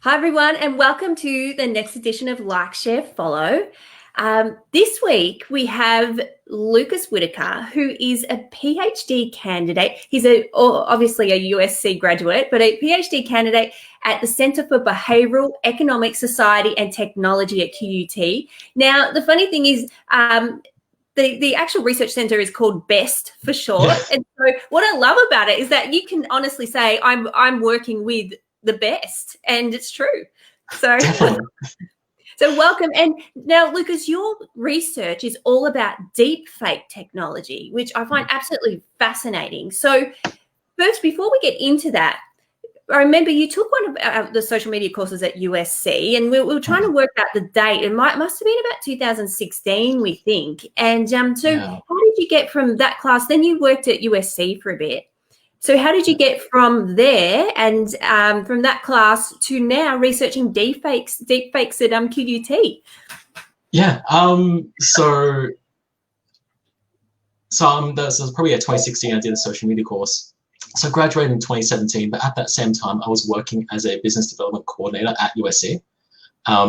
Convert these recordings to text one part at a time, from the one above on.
Hi, everyone, and welcome to the next edition of Like, Share, Follow. This week, we have Lucas Whittaker, who is a PhD candidate. He's obviously a USC graduate, but a PhD candidate at the Centre for Behavioural Economic Society and Technology at QUT. Now, the funny thing is, the actual research centre is called BEST for short. Yeah. And so what I love about it is that you can honestly say, I'm working with the best, and it's true. So Definitely. so welcome. And now, Lucas, your research is all about deepfake technology, which I find absolutely fascinating. So first, before we get into that, I remember you took one of the social media courses at USC, and we were trying to work out the date. It must have been about 2016, we think. And so how did you get from that class? Then you worked at USC for a bit. So how did you get from there and from that class to now researching deepfakes at QUT? Yeah. This was probably a 2016. I did a social media course. So I graduated in 2017, but at that same time, I was working as a business development coordinator at USC.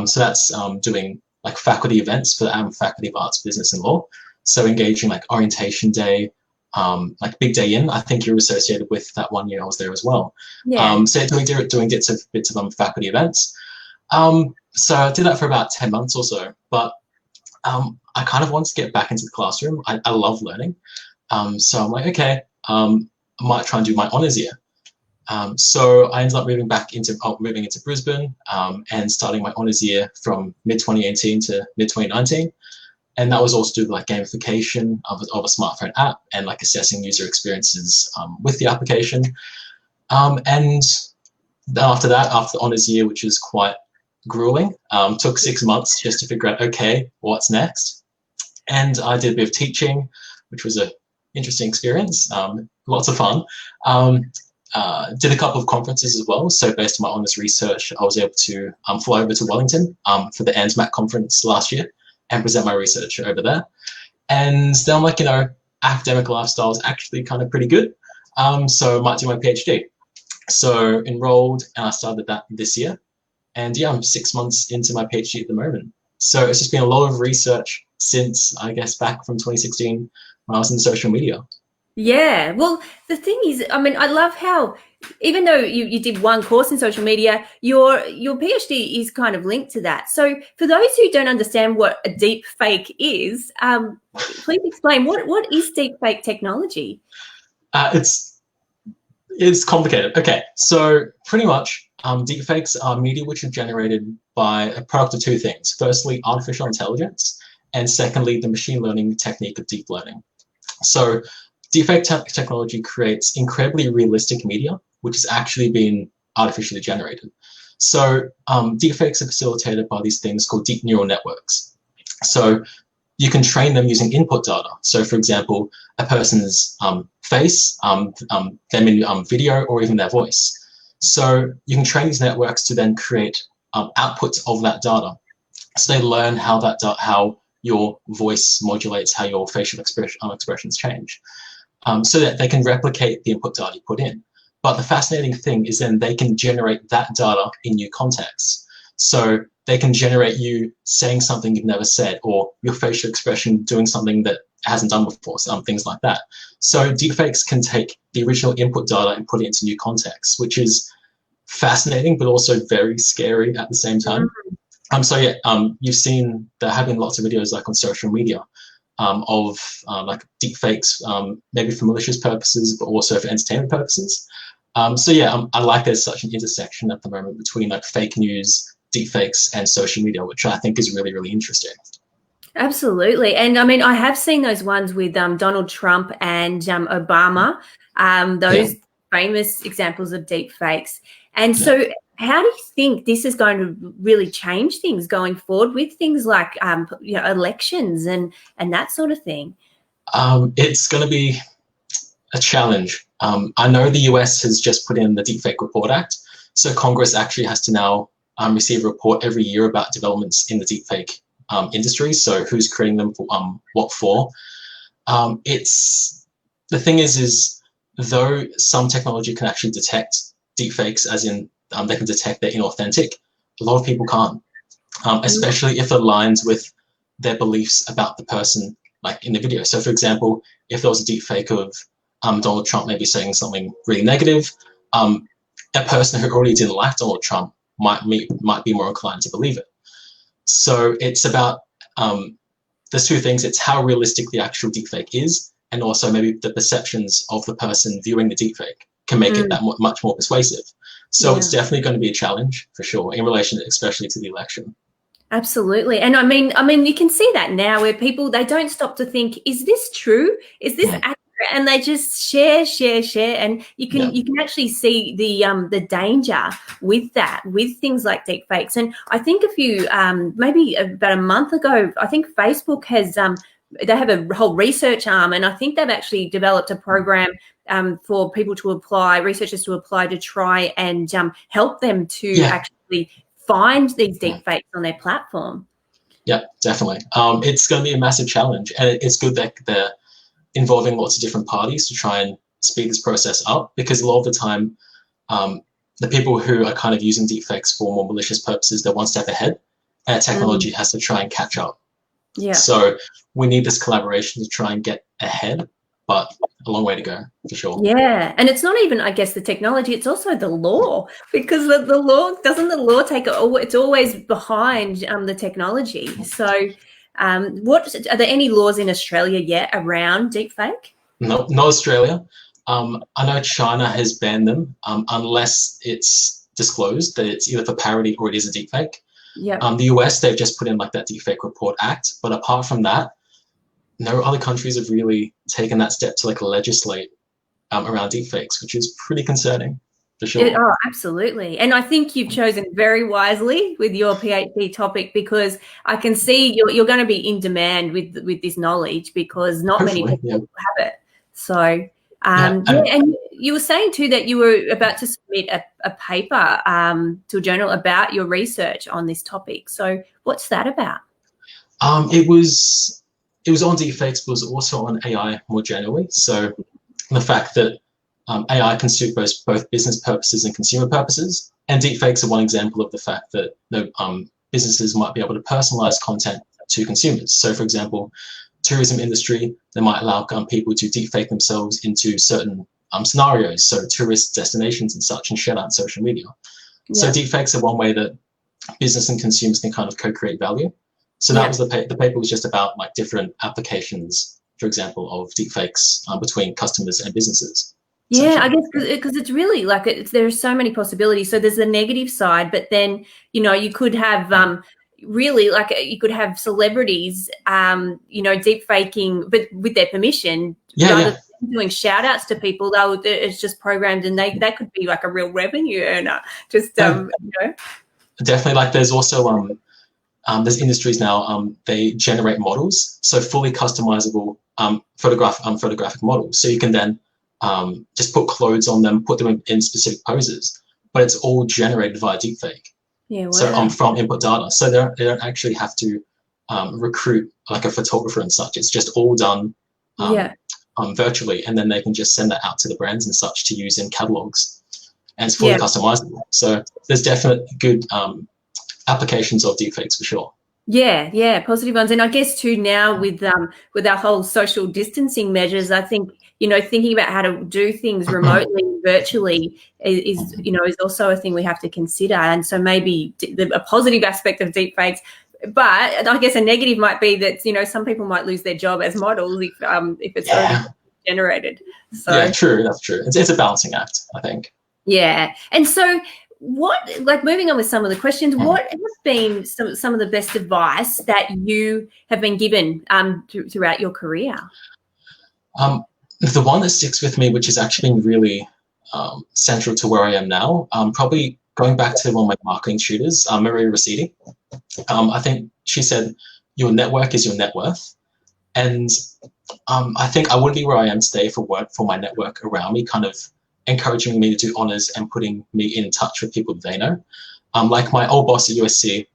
So that's doing like faculty events for the Faculty of Arts, Business and Law. So engaging like orientation day, like Big Day In. I think you're associated with that one year I was there as well. Yeah. So doing bits of faculty events. So I did that for about 10 months or so, but I kind of wanted to get back into the classroom. I love learning. So I'm like, okay, I might try and do my honours year. So I ended up moving into Brisbane and starting my honours year from mid-2018 to mid-2019. And that was also to do like gamification of a smartphone app and like assessing user experiences with the application. And after that, after the honours year, which was quite grueling, took 6 months just to figure out, okay, what's next? And I did a bit of teaching, which was an interesting experience, lots of fun. Did a couple of conferences as well. So based on my honours research, I was able to fly over to Wellington for the ANZMAC conference last year and present my research over there. And then I'm like, academic lifestyle is actually kind of pretty good. So I might do my PhD. So enrolled and I started that this year. And yeah, I'm 6 months into my PhD at the moment. So it's just been a lot of research since, I guess, back from 2016 when I was in social media. Yeah. Well, the thing is, I mean, I love how even though you did one course in social media, your PhD is kind of linked to that. So for those who don't understand what a deep fake is, please explain what is deep fake technology? It's complicated. Okay, so pretty much deepfakes are media which are generated by a product of two things. Firstly, artificial intelligence, and secondly, the machine learning technique of deep learning. So deepfake technology creates incredibly realistic media, which has actually been artificially generated. So deepfakes are facilitated by these things called deep neural networks. So you can train them using input data. So for example, a person's face, them in video, or even their voice. So you can train these networks to then create outputs of that data. So they learn how your voice modulates, how your facial expressions change. So that they can replicate the input data you put in. But the fascinating thing is then they can generate that data in new contexts. So they can generate you saying something you've never said, or your facial expression doing something that hasn't done before, things like that. So deepfakes can take the original input data and put it into new contexts, which is fascinating, but also very scary at the same time. So yeah, you've seen there have been lots of videos like on social media of like deepfakes, maybe for malicious purposes, but also for entertainment purposes. So yeah, I like there's such an intersection at the moment between like fake news, deepfakes, and social media, which I think is really, really interesting. Absolutely. And I mean, I have seen those ones with Donald Trump and Obama, those famous examples of deep fakes. And so how do you think this is going to really change things going forward with things like elections and that sort of thing? It's going to be a challenge. I know the US has just put in the Deepfake Report Act. So Congress actually has to now receive a report every year about developments in the deepfake industry. So who's creating them, for, what for. The thing is though some technology can actually detect deepfakes, as in they can detect they're inauthentic. A lot of people can't, especially if it aligns with their beliefs about the person, like in the video. So for example, if there was a deep fake of Donald Trump maybe saying something really negative, a person who already didn't like Donald Trump might be more inclined to believe it. So it's about, there's two things. It's how realistic the actual deepfake is, and also maybe the perceptions of the person viewing the deepfake can make it that much more persuasive. So it's definitely going to be a challenge for sure in relation, especially to the election. Absolutely. And I mean, you can see that now where people, they don't stop to think, is this true? Is this accurate? And they just share. And you can actually see the danger with that, with things like deep fakes. And I think maybe about a month ago, I think Facebook has, they have a whole research arm, and I think they've actually developed a program for people to apply, researchers to apply to try and help them to actually find these deep fakes on their platform. Yeah, definitely. It's going to be a massive challenge, and it's good that they're involving lots of different parties to try and speed this process up, because a lot of the time, the people who are kind of using deepfakes for more malicious purposes, they're one step ahead, and technology has to try and catch up. Yeah. So we need this collaboration to try and get ahead, but a long way to go for sure. Yeah, and it's not even, I guess, the technology; it's also the law, because the law take it? It's always behind the technology. So, are there any laws in Australia yet around deepfake? No, not Australia. I know China has banned them unless it's disclosed that it's either for parody or it is a deepfake. Yeah. The US, they've just put in like that Deepfake Report Act, but apart from that, no other countries have really taken that step to like legislate around deepfakes, which is pretty concerning for sure. Oh, absolutely. And I think you've chosen very wisely with your PhD topic, because I can see you're going to be in demand with this knowledge, because not many people have it. So, and you were saying too that you were about to submit a paper to a journal about your research on this topic. So what's that about? It was on deepfakes, but it was also on AI more generally. So the fact that AI can suit both business purposes and consumer purposes, and deepfakes are one example of the fact that businesses might be able to personalize content to consumers. So for example, tourism industry, they might allow people to deepfake themselves into certain scenarios, so tourist destinations and such, and share that on social media. Yeah. So deepfakes are one way that business and consumers can kind of co-create value. So that was the paper was just about like different applications, for example, of deepfakes between customers and businesses. Yeah, I guess because it's really like there are so many possibilities. So there's the negative side, but then, you could have really, like, you could have celebrities, deep faking, but with their permission, doing shout outs to people. It's just programmed, and that could be like a real revenue earner. Just, Definitely. Like there's also, there's industries now, they generate models. So fully customizable photographic models. So you can then just put clothes on them, put them in specific poses, but it's all generated via deepfake. Yeah, wow. So from input data. So they don't actually have to recruit like a photographer and such. It's just all done virtually, and then they can just send that out to the brands and such to use in catalogs, and it's fully customizable. So there's definitely good applications of deepfakes for sure. Yeah, positive ones. And I guess too now with our whole social distancing measures, I think, thinking about how to do things remotely, virtually is also a thing we have to consider. And so maybe a positive aspect of deepfakes, but I guess a negative might be that, some people might lose their job as models if it's already generated. So yeah, true. That's true. It's a balancing act, I think. Yeah. And so moving on with some of the questions, what has been some of the best advice that you have been given throughout your career? The one that sticks with me, which has actually been really central to where I am now, probably going back to one of my marketing tutors, Maria Rossetti. I think she said, your network is your net worth. And I think I wouldn't be where I am today if it weren't for my network around me, kind of encouraging me to do honors and putting me in touch with people that they know. Like my old boss at USC,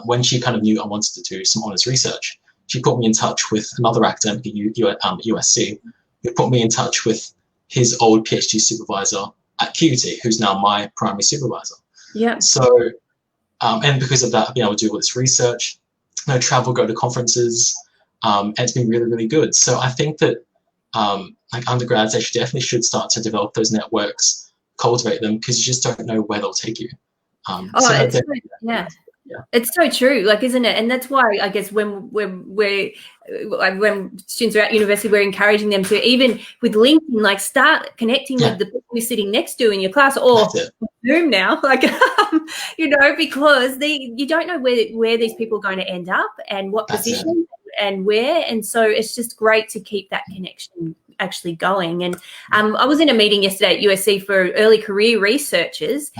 when she kind of knew I wanted to do some honors research, she put me in touch with another academic at USC, who put me in touch with his old PhD supervisor at QUT, who's now my primary supervisor. Yeah. So, and because of that, I've been able to do all this research, travel, go to conferences, and it's been really, really good. So I think that like undergrads, they definitely should start to develop those networks, cultivate them, because you just don't know where they'll take you. Yeah. It's so true, like, isn't it? And that's why I guess when students are at university, we're encouraging them to, even with LinkedIn, like, start connecting with the people you're sitting next to in your class, or Zoom now, like, because you don't know where these people are going to end up and what position and where. And so it's just great to keep that connection actually going. And I was in a meeting yesterday at USC for early career researchers,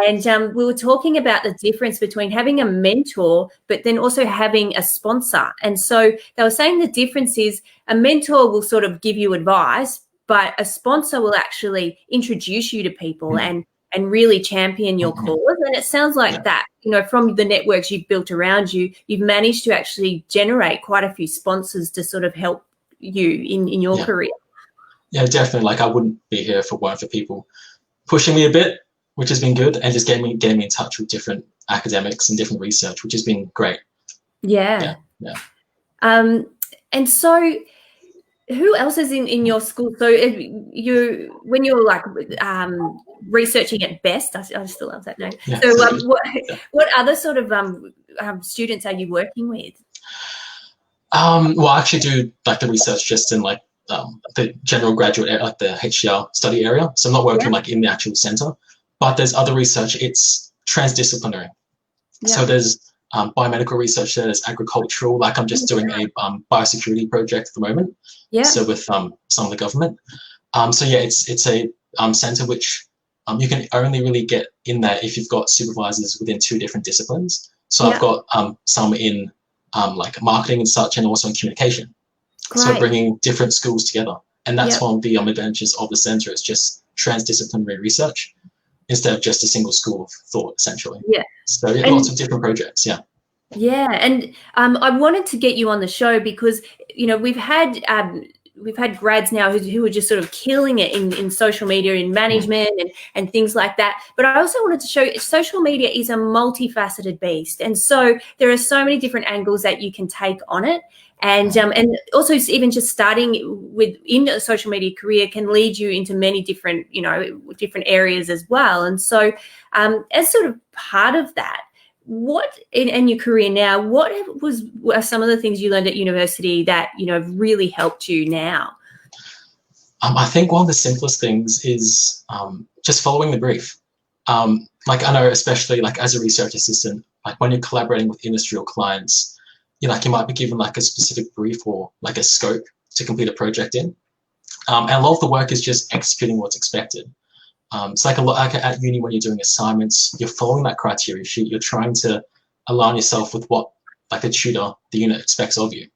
and we were talking about the difference between having a mentor but then also having a sponsor. And so they were saying the difference is a mentor will sort of give you advice, but a sponsor will actually introduce you to people and really champion your cause. And it sounds like that, from the networks you've built around you, you've managed to actually generate quite a few sponsors to sort of help you in your career. Yeah, definitely. Like, I wouldn't be here if it weren't for people pushing me a bit, which has been good, and just getting me in touch with different academics and different research, which has been great. Yeah. And so who else is in your school? So when you're like researching at BEST, I still love that name. Yeah, so what other sort of students are you working with? Well, I actually do like the research just in like the general graduate area, like the HCR study area. So I'm not working like in the actual center, but there's other research. It's transdisciplinary. So there's biomedical research, there's agricultural, like I'm just doing a biosecurity project at the moment. So with some of the government. It's a center which you can only really get in there if you've got supervisors within 2 different disciplines. So I've got some in like marketing and such, and also in communication. So bringing different schools together. And that's one of the advantages of the center, is just transdisciplinary research instead of just a single school of thought, essentially. So lots of different projects. And I wanted to get you on the show because we've had grads now who are just sort of killing it in social media, in management and things like that. But I also wanted to show social media is a multifaceted beast, and so there are so many different angles that you can take on it. And also even just starting within a social media career can lead you into many different different areas as well. And so as sort of part of that, what in your career now, what were some of the things you learned at university that really helped you now? I think one of the simplest things is just following the brief. Like, I know, especially like as a research assistant, like when you're collaborating with industry or clients, you might be given like a specific brief or like a scope to complete a project in, and a lot of the work is just executing what's expected. It's like a lot like at uni when you're doing assignments, you're following that criteria sheet. You're trying to align yourself with what like the tutor, the unit expects of you.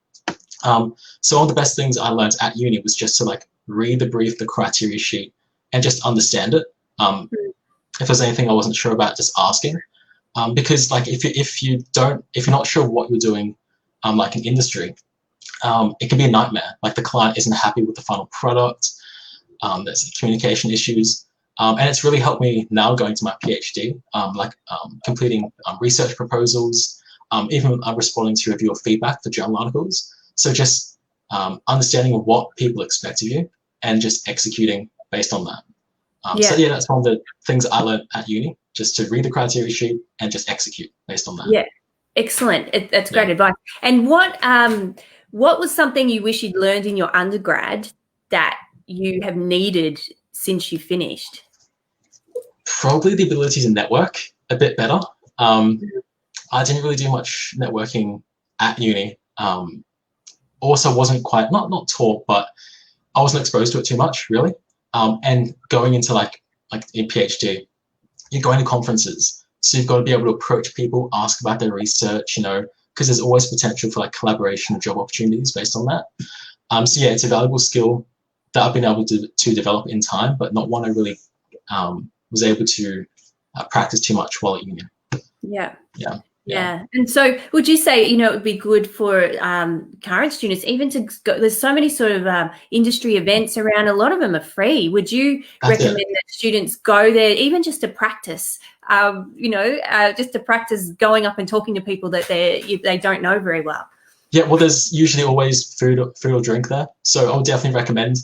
So one of the best things I learned at uni was just to like read the brief, the criteria sheet, and just understand it. If there's anything I wasn't sure about, just asking, because like if you're not sure what you're doing, like in industry, it can be a nightmare. Like the client isn't happy with the final product. There's communication issues. And it's really helped me now going to my PhD, completing research proposals, even responding to review of feedback for journal articles. So just understanding what people expect of you and just executing based on that. So that's one of the things I learned at uni, just to read the criteria sheet and just execute based on that. Yeah, excellent. That's great advice. And what was something you wish you'd learned in your undergrad that you have needed since you finished? Probably the ability to network a bit better. I didn't really do much networking at uni. Also wasn't quite, not taught, but I wasn't exposed to it too much, really. And going into like in PhD, you're going to conferences. So you've got to be able to approach people, ask about their research, because there's always potential for like collaboration and job opportunities based on that. It's a valuable skill that I've been able to develop in time, but not one I really was able to practice too much while at uni. Yeah. And so would you say, it would be good for current students even to go, there's so many sort of industry events around, a lot of them are free. Would you recommend that students go there even just to practice, just to practice going up and talking to people that they don't know very well? Yeah, well, there's usually always food or drink there. So I would definitely recommend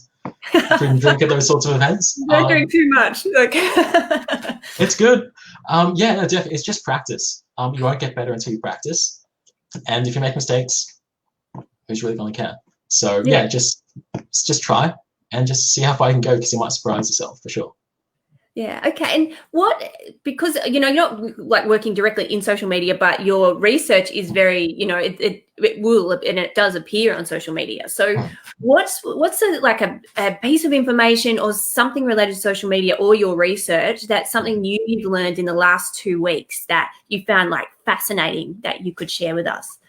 food and drink at those sorts of events. Don't drink too much. It's good. Yeah, no, definitely. It's just practice. You won't get better until you practice. And if you make mistakes, who's really going to care? So yeah, just try and just see how far you can go, because you might surprise yourself for sure. Yeah. Okay. And because, you're not like working directly in social media, but your research is very, it will, and it does appear on social media. So what's a piece of information or something related to social media or your research that's something new you've learned in the last 2 weeks that you found like fascinating that you could share with us?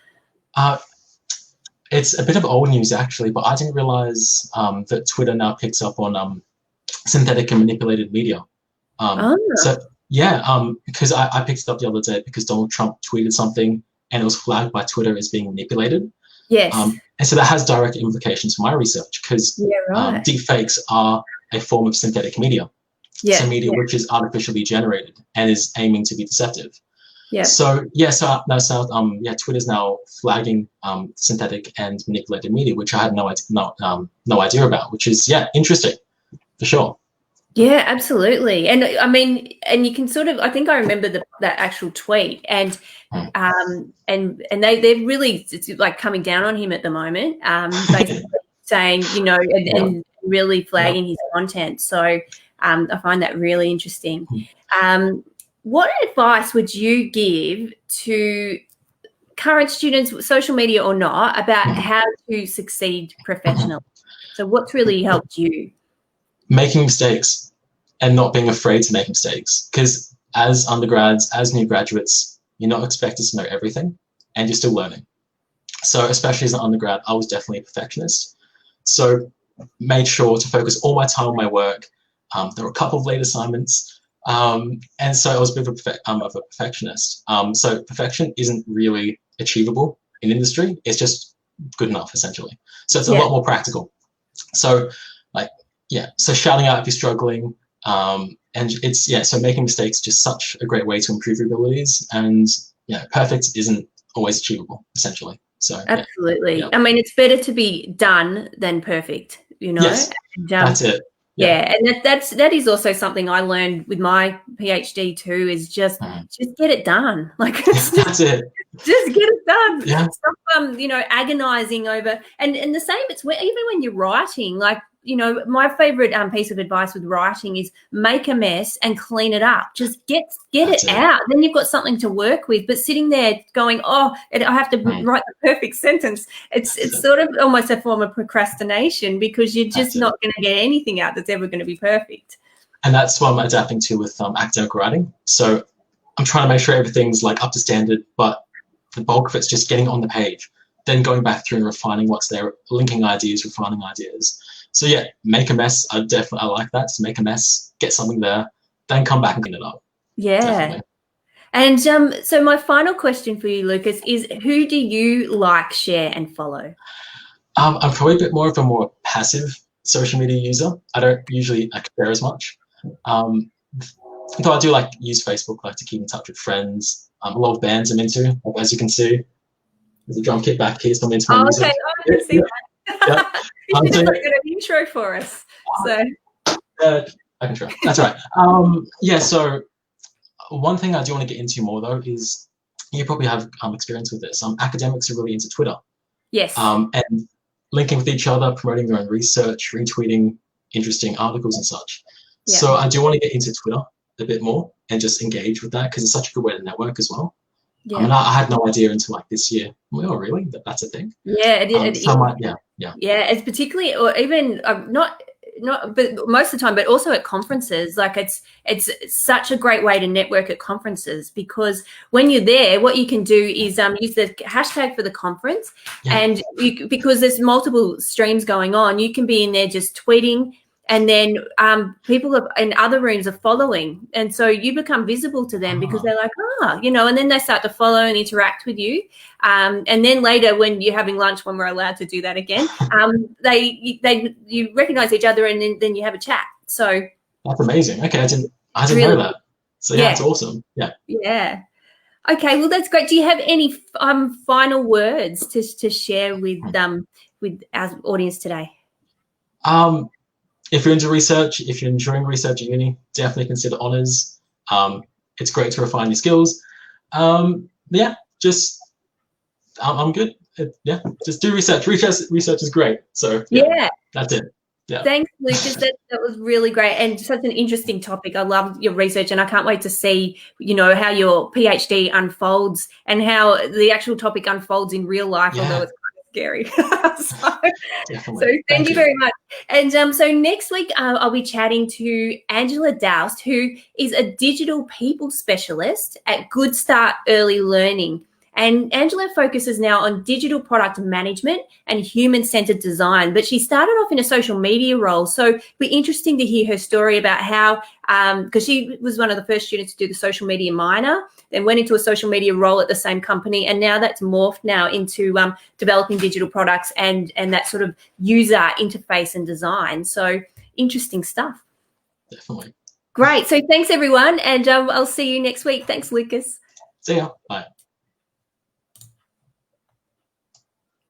It's a bit of old news actually, but I didn't realize that Twitter now picks up on synthetic and manipulated media. So yeah, because I picked it up the other day because Donald Trump tweeted something and it was flagged by Twitter as being manipulated. Yes. And so that has direct implications for my research, because deepfakes are a form of synthetic media. Yeah. So media which is artificially generated and is aiming to be deceptive. Yeah. So Twitter's now flagging synthetic and manipulated media, which I had no idea about, which is interesting for sure. Yeah, absolutely. And I mean, and you can sort of, I think I remember that actual tweet, and they're really, it's like coming down on him at the moment, basically saying, and really flagging his content. So I find that really interesting. What advice would you give to current students, social media or not, about how to succeed professionally? So what's really helped you? Making mistakes and not being afraid to make mistakes, because as undergrads, as new graduates, you're not expected to know everything and you're still learning. So especially as an undergrad, I was definitely a perfectionist. So made sure to focus all my time on my work. There were a couple of late assignments. And so I was a bit of a perfectionist. So perfection isn't really achievable in industry. It's just good enough, essentially. So it's a lot more practical. So so shouting out if you're struggling, and it's so making mistakes just such a great way to improve your abilities, and perfect isn't always achievable, essentially. So absolutely. I mean, it's better to be done than perfect, Yes, and, that's it. Yeah, and that is also something I learned with my PhD too, is just get it done. Like that's it. Just get it done. Yeah. Stop, agonizing over, and the same. It's even when you're writing, like, my favorite piece of advice with writing is make a mess and clean it up. Just get it out. Then you've got something to work with. But sitting there going, I have to write the perfect sentence. It's sort of almost a form of procrastination, because you're just not going to get anything out that's ever going to be perfect. And that's what I'm adapting to with academic writing. So I'm trying to make sure everything's like up to standard, but the bulk of it's just getting on the page, then going back through and refining what's there, linking ideas, refining ideas. So make a mess. I like that. So make a mess, get something there, then come back and clean it up. Yeah. Definitely. And so my final question for you, Lucas, is who do you like, share, and follow? I'm probably a bit more of a more passive social media user. I don't usually share as much. Though I do use Facebook to keep in touch with friends. A lot of bands I'm into, as you can see. There's a drum kit back here, so I'm into my music. Okay, I can see that. You should have got an intro for us. So I can try. That's right. So one thing I do want to get into more though is, you probably have experience with this. Academics are really into Twitter. Yes. And linking with each other, promoting their own research, retweeting interesting articles and such. Yeah. So I do want to get into Twitter a bit more and just engage with that, because it's such a good way to network as well. Yeah. I had no idea until this year. Oh, really? That's a thing? Yeah, Yeah, it's particularly, or even not, but most of the time, but also at conferences. Like it's such a great way to network at conferences, because when you're there, what you can do is use the hashtag for the conference, and because there's multiple streams going on, you can be in there just tweeting and then people in other rooms are following, and so you become visible to them because they're like, and then they start to follow and interact with you, and then later when you're having lunch, when we're allowed to do that again, you recognize each other, and then you have a chat. So that's amazing. Okay, I didn't know that. So yeah, it's awesome. Yeah. Okay, well, that's great. Do you have any final words to share with our audience today? If you're into research, if you're enjoying research at uni, definitely consider honours. It's great to refine your skills. I'm good. Just do research. Research is great. So that's it. Yeah. Thanks, Lucas. That was really great and such an interesting topic. I love your research, and I can't wait to see, how your PhD unfolds and how the actual topic unfolds in real life, although it's kind of scary. so thank you very much. And so next week I'll be chatting to Angela Doust, who is a digital people specialist at Good Start Early Learning. And Angela focuses now on digital product management and human-centered design, but she started off in a social media role. So it'll be interesting to hear her story about how, because she was one of the first students to do the social media minor, then went into a social media role at the same company, and now that's morphed now into developing digital products and that sort of user interface and design. So interesting stuff. Definitely. Great. So thanks, everyone, and I'll see you next week. Thanks, Lucas. See ya. Bye.